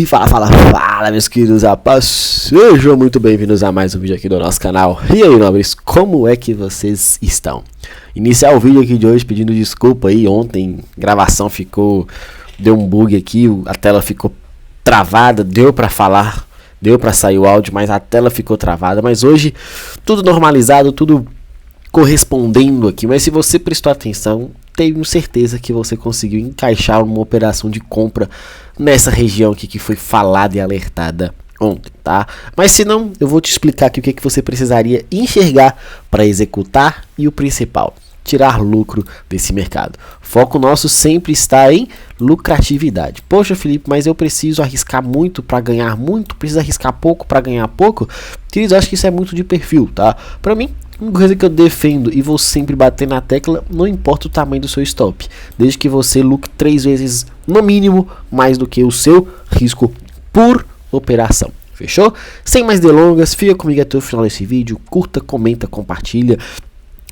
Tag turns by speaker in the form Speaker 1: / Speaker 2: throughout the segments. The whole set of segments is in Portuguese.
Speaker 1: Fala, meus queridos rapazes, sejam muito bem-vindos a mais um vídeo aqui do nosso canal. E aí, nobres, como é que vocês estão? Iniciar o vídeo aqui de hoje pedindo desculpa aí, ontem a gravação deu um bug aqui, a tela ficou travada, deu pra falar, deu pra sair o áudio, mas a tela ficou travada. Mas hoje, tudo normalizado, tudo correspondendo aqui, mas se você prestou atenção, tenho certeza que você conseguiu encaixar uma operação de compra nessa região aqui que foi falada e alertada ontem, tá? Mas se não, eu vou te explicar aqui o que você precisaria enxergar para executar e o principal, tirar lucro desse mercado. Foco nosso sempre está em lucratividade. Poxa, Felipe, mas eu preciso arriscar muito para ganhar muito, preciso arriscar pouco para ganhar pouco? Queridos, acho que isso é muito de perfil, tá? Para mim, uma coisa que eu defendo e vou sempre bater na tecla, não importa o tamanho do seu stop, desde que você lucre 3 vezes, no mínimo, mais do que o seu risco por operação. Fechou? Sem mais delongas, fica comigo até o final desse vídeo, curta, comenta, compartilha.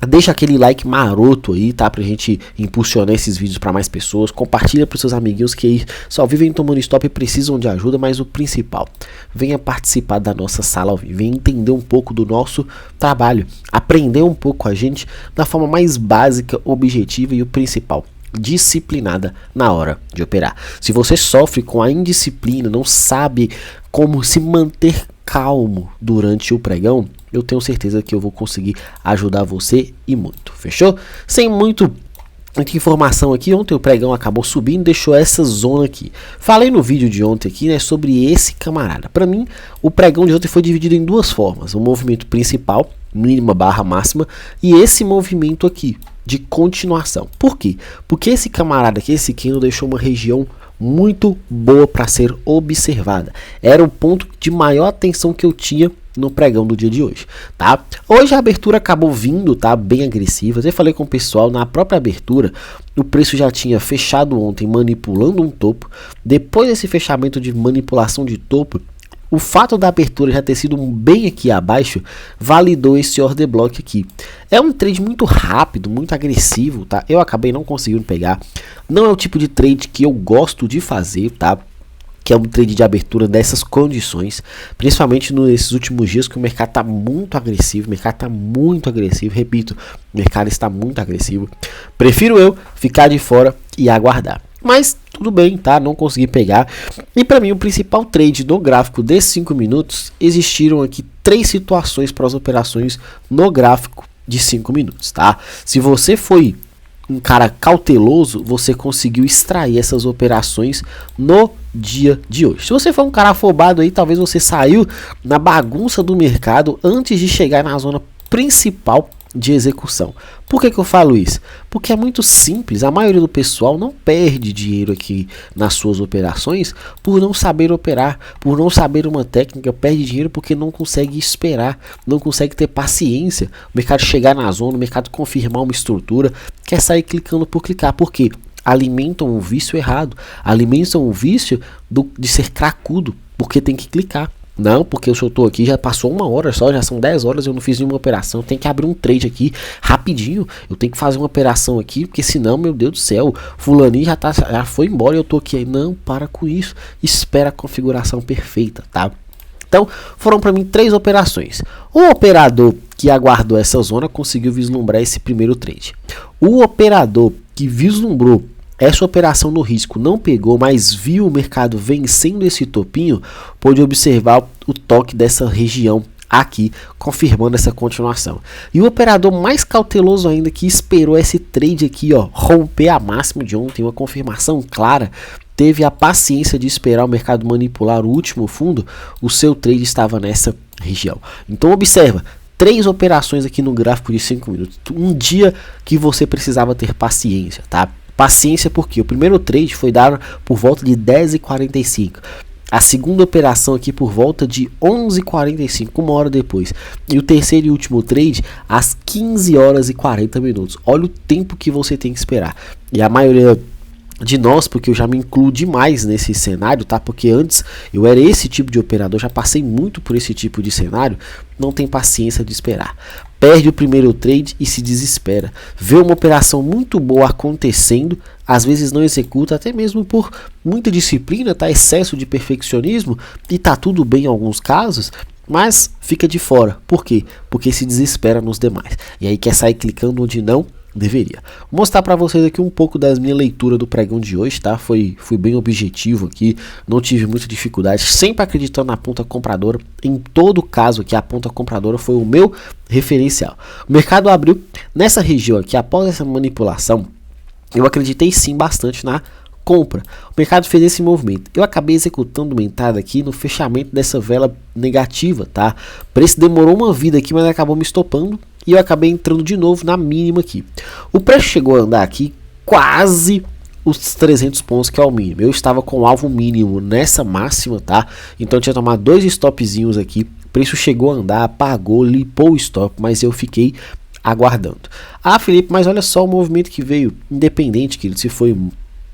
Speaker 1: Deixa aquele like maroto aí, tá? Pra gente impulsionar esses vídeos para mais pessoas. Compartilha pros seus amiguinhos que aí só vivem tomando stop e precisam de ajuda. Mas o principal, venha participar da nossa sala ao vivo. Venha entender um pouco do nosso trabalho. Aprender um pouco com a gente da forma mais básica, objetiva e o principal, disciplinada na hora de operar. Se você sofre com a indisciplina, não sabe como se manter calmo durante o pregão, eu tenho certeza que eu vou conseguir ajudar você e muito. Fechou? Sem muita informação aqui, ontem o pregão acabou subindo, deixou essa zona aqui. Falei no vídeo de ontem aqui, né, sobre esse camarada. Para mim, o pregão de ontem foi dividido em duas formas: o movimento principal, mínima barra máxima, e esse movimento aqui de continuação. Por quê? Porque esse camarada aqui, esse candle, deixou uma região muito boa para ser observada. Era o ponto de maior atenção que eu tinha no pregão do dia de hoje, tá? Hoje a abertura acabou vindo, tá, bem agressiva. Eu falei com o pessoal, na própria abertura o preço já tinha fechado ontem manipulando um topo. Depois desse fechamento de manipulação de topo, o fato da abertura já ter sido bem aqui abaixo validou esse order block aqui. É um trade muito rápido, muito agressivo, tá? Eu acabei não conseguindo pegar. Não é o tipo de trade que eu gosto de fazer, tá? Que é um trade de abertura dessas condições, principalmente nesses últimos dias que o mercado está muito agressivo. O mercado está muito agressivo, repito, o mercado está muito agressivo. Prefiro eu ficar de fora e aguardar. Mas tudo bem, tá? Não consegui pegar. E para mim o principal trade no gráfico de 5 minutos, existiram aqui 3 situações para as operações no gráfico de 5 minutos, tá? Se você foi um cara cauteloso, você conseguiu extrair essas operações no dia de hoje. Se você for um cara afobado aí, talvez você saiu na bagunça do mercado antes de chegar na zona principal de execução. Por que eu falo isso? Porque é muito simples. A maioria do pessoal não perde dinheiro aqui nas suas operações por não saber operar, por não saber uma técnica. Perde dinheiro porque não consegue esperar, não consegue ter paciência. O mercado chegar na zona, o mercado confirmar uma estrutura, quer sair clicando por clicar. Por quê? Alimentam um vício errado, alimentam o vício de ser cracudo, porque tem que clicar. Não, porque eu estou aqui, já passou 1 hora só, já são 10 horas, eu não fiz nenhuma operação. Tem que abrir um trade aqui rapidinho. Eu tenho que fazer uma operação aqui, porque senão, meu Deus do céu, fulaninho já foi embora e eu tô aqui aí. Não, para com isso. Espera a configuração perfeita, tá? Então, foram para mim 3 operações. O operador que aguardou essa zona conseguiu vislumbrar esse primeiro trade. O operador que vislumbrou essa operação no risco, não pegou, mas viu o mercado vencendo esse topinho, pôde observar o toque dessa região aqui, confirmando essa continuação. E o operador mais cauteloso ainda, que esperou esse trade aqui, ó, romper a máxima de ontem, uma confirmação clara, teve a paciência de esperar o mercado manipular o último fundo, o seu trade estava nessa região. Então observa, 3 operações aqui no gráfico de 5 minutos. Um dia que você precisava ter paciência, tá? Paciência porque o primeiro trade foi dado por volta de 10h45. A segunda operação aqui por volta de 11h45, 1 hora depois. E o terceiro e último trade às 15h40. Olha o tempo que você tem que esperar. E a maioria de nós, porque eu já me incluo demais nesse cenário, tá? Porque antes eu era esse tipo de operador, já passei muito por esse tipo de cenário, não tem paciência de esperar. Perde o primeiro trade e se desespera. Vê uma operação muito boa acontecendo, às vezes não executa, até mesmo por muita disciplina, tá? Excesso de perfeccionismo, e tá tudo bem em alguns casos, mas fica de fora. Por quê? Porque se desespera nos demais. E aí quer sair clicando onde não deveria. Vou mostrar para vocês aqui um pouco das minha leitura do pregão de hoje, tá? Fui bem objetivo aqui, não tive muita dificuldade, sempre acreditando na ponta compradora. Em todo caso aqui, a ponta compradora foi o meu referencial. O mercado abriu nessa região aqui, após essa manipulação, eu acreditei sim bastante na compra. O mercado fez esse movimento. Eu acabei executando uma entrada aqui no fechamento dessa vela negativa, tá? O preço demorou uma vida aqui, mas acabou me estopando e eu acabei entrando de novo na mínima aqui. O preço chegou a andar aqui quase os 300 pontos, que é o mínimo. Eu estava com o alvo mínimo nessa máxima, tá? Então eu tinha tomado dois stopzinhos aqui. O preço chegou a andar, apagou, limpou o stop, mas eu fiquei aguardando. Ah, Felipe, mas olha só o movimento que veio, independente, querido, se foi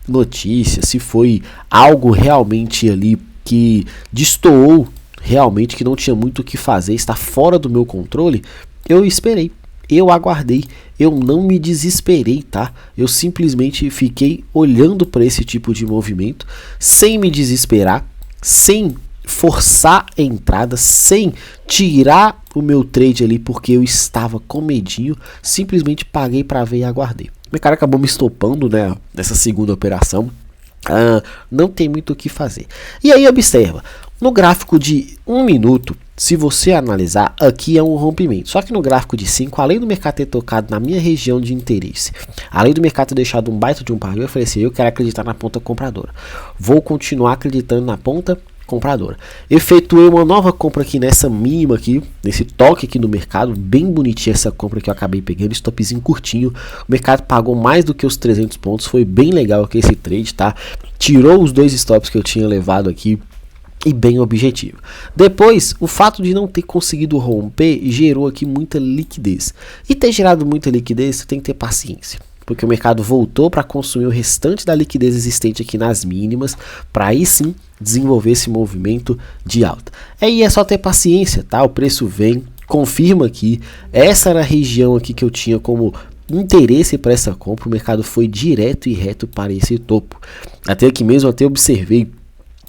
Speaker 1: notícia, se foi algo realmente ali que destoou, realmente que não tinha muito o que fazer, está fora do meu controle, eu esperei, eu aguardei, eu não me desesperei, tá? Eu simplesmente fiquei olhando para esse tipo de movimento, sem me desesperar, sem forçar a entrada, sem tirar o meu trade ali porque eu estava com medinho, simplesmente paguei para ver e aguardei. O mercado acabou me estopando, né, nessa segunda operação. Não tem muito o que fazer. E aí observa, no gráfico de 1 minuto, se você analisar, aqui é um rompimento. Só que no gráfico de 5, além do mercado ter tocado na minha região de interesse, além do mercado ter deixado um baita de um pavio, eu falei assim, eu quero acreditar na ponta compradora. Vou continuar acreditando na ponta compradora. Efetuei uma nova compra aqui nessa mínima aqui, nesse toque aqui no mercado, bem bonitinha essa compra que eu acabei pegando, stopzinho curtinho. O mercado pagou mais do que os 300 pontos, foi bem legal aqui esse trade, tá? Tirou os dois stops que eu tinha levado aqui e bem objetivo. Depois, o fato de não ter conseguido romper gerou aqui muita liquidez. E ter gerado muita liquidez, você tem que ter paciência, porque o mercado voltou para consumir o restante da liquidez existente aqui nas mínimas, para aí sim desenvolver esse movimento de alta. Aí é só ter paciência, tá? O preço vem, confirma aqui, essa era a região aqui que eu tinha como interesse para essa compra, o mercado foi direto e reto para esse topo. Até aqui mesmo, até observei,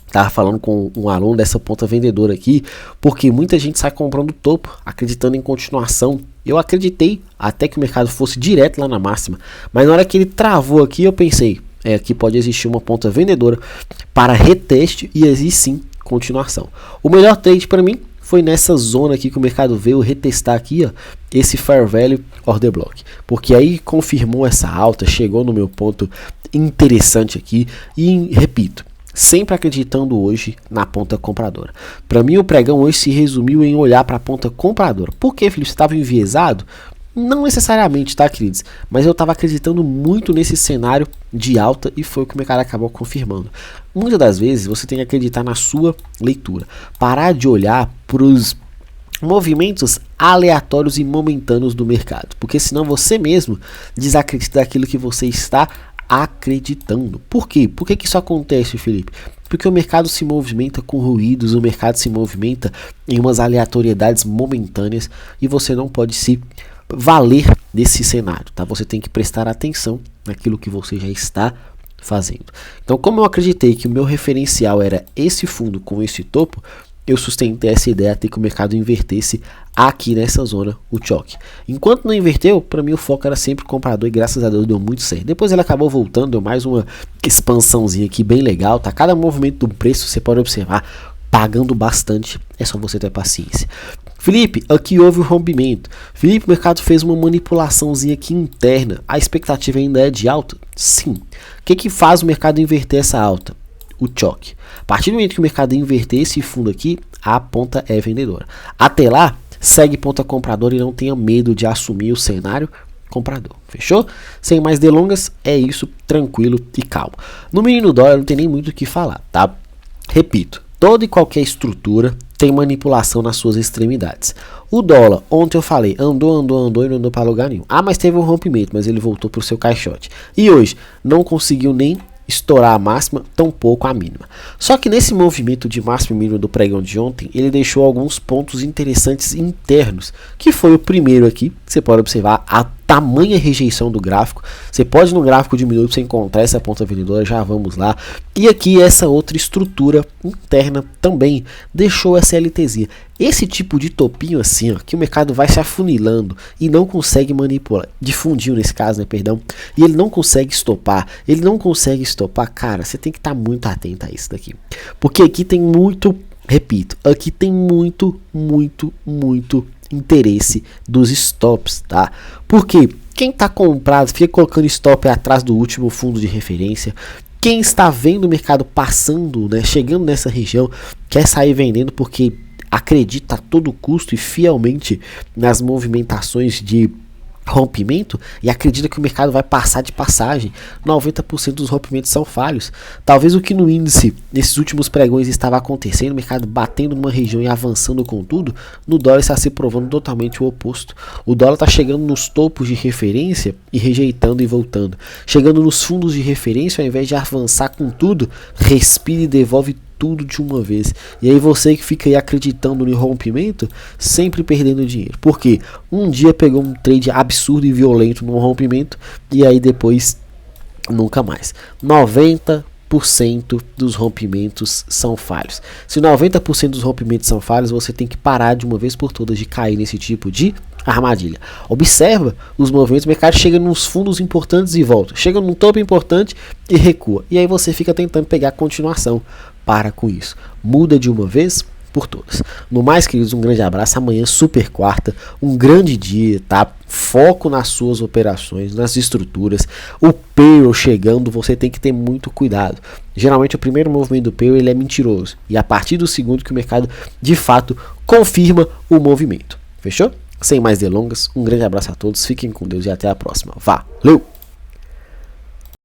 Speaker 1: estava falando com um aluno dessa ponta vendedora aqui, porque muita gente sai comprando topo, acreditando em continuação. Eu acreditei até que o mercado fosse direto lá na máxima, mas na hora que ele travou aqui, eu pensei, aqui pode existir uma ponta vendedora para reteste e existe sim continuação. O melhor trade para mim foi nessa zona aqui que o mercado veio retestar aqui, ó, esse Fair Value Order Block, porque aí confirmou essa alta, chegou no meu ponto interessante aqui e repito, sempre acreditando hoje na ponta compradora. Para mim o pregão hoje se resumiu em olhar para a ponta compradora. Por que, Felipe? Você estava enviesado? Não necessariamente, tá, queridos? Mas eu estava acreditando muito nesse cenário de alta e foi o que o mercado acabou confirmando. Muitas das vezes você tem que acreditar na sua leitura. Parar de olhar para os movimentos aleatórios e momentâneos do mercado. Porque senão você mesmo desacredita daquilo que você está acreditando. Por quê? Por que isso acontece, Felipe? Porque o mercado se movimenta com ruídos, o mercado se movimenta em umas aleatoriedades momentâneas e você não pode se valer desse cenário, tá? Você tem que prestar atenção naquilo que você já está fazendo. Então, como eu acreditei que o meu referencial era esse fundo com esse topo, eu sustentei essa ideia até que o mercado invertesse aqui nessa zona o choque. Enquanto não inverteu, para mim o foco era sempre comprador e graças a Deus deu muito certo. Depois ele acabou voltando, deu mais uma expansãozinha aqui bem legal, tá? Cada movimento do preço você pode observar pagando bastante, é só você ter paciência. Felipe, aqui houve o rompimento. Felipe, o mercado fez uma manipulaçãozinha aqui interna. A expectativa ainda é de alta? Sim. O que faz o mercado inverter essa alta? O choque. A partir do momento que o mercado inverter esse fundo aqui, a ponta é vendedora. Até lá, segue ponta compradora e não tenha medo de assumir o cenário comprador. Fechou? Sem mais delongas, é isso, tranquilo e calmo. No mini no dólar não tem nem muito o que falar, tá? Repito, toda e qualquer estrutura tem manipulação nas suas extremidades. O dólar, ontem eu falei, andou e não andou para lugar nenhum. Ah, mas teve um rompimento, mas ele voltou para o seu caixote. E hoje, não conseguiu nem estourar a máxima, tampouco a mínima. Só que nesse movimento de máximo e mínimo do pregão de ontem, ele deixou alguns pontos interessantes internos, que foi o primeiro aqui, que você pode observar a tamanha rejeição do gráfico. Você pode no gráfico de minutos você encontrar essa ponta vendedora, já vamos lá. E aqui essa outra estrutura interna também deixou essa LTzinha. Esse tipo de topinho assim, ó, que o mercado vai se afunilando e não consegue manipular, de fundinho nesse caso, né, perdão, e ele não consegue estopar, cara, você tem que estar muito atento a isso daqui. Porque aqui tem muito, repito, aqui tem muito interesse dos stops, tá? Porque quem tá comprado fica colocando stop atrás do último fundo de referência. Quem está vendo o mercado passando, né, chegando nessa região, quer sair vendendo porque acredita a todo custo e fielmente nas movimentações de rompimento e acredita que o mercado vai passar de passagem. 90% dos rompimentos são falhos. Talvez o que no índice nesses últimos pregões estava acontecendo, o mercado batendo numa região e avançando com tudo, no dólar está se provando totalmente o oposto. O dólar está chegando nos topos de referência e rejeitando e voltando, chegando nos fundos de referência, ao invés de avançar com tudo, respira e devolve tudo de uma vez. E aí você que fica aí acreditando no rompimento, sempre perdendo dinheiro. Porque um dia pegou um trade absurdo e violento no rompimento e aí depois nunca mais. 90% dos rompimentos são falhos. Se 90% dos rompimentos são falhos, você tem que parar de uma vez por todas de cair nesse tipo de armadilha. Observa os movimentos, o mercado chega nos fundos importantes e volta, chega num topo importante e recua, e aí você fica tentando pegar a continuação. Para com isso, muda de uma vez por todas. No mais, queridos, um grande abraço. Amanhã, super quarta, um grande dia, tá? Foco nas suas operações, nas estruturas. O payroll chegando, você tem que ter muito cuidado. Geralmente o primeiro movimento do payroll ele é mentiroso, e a partir do segundo que o mercado de fato confirma o movimento. Fechou? Sem mais delongas, um grande abraço a todos, fiquem com Deus e até a próxima. Valeu!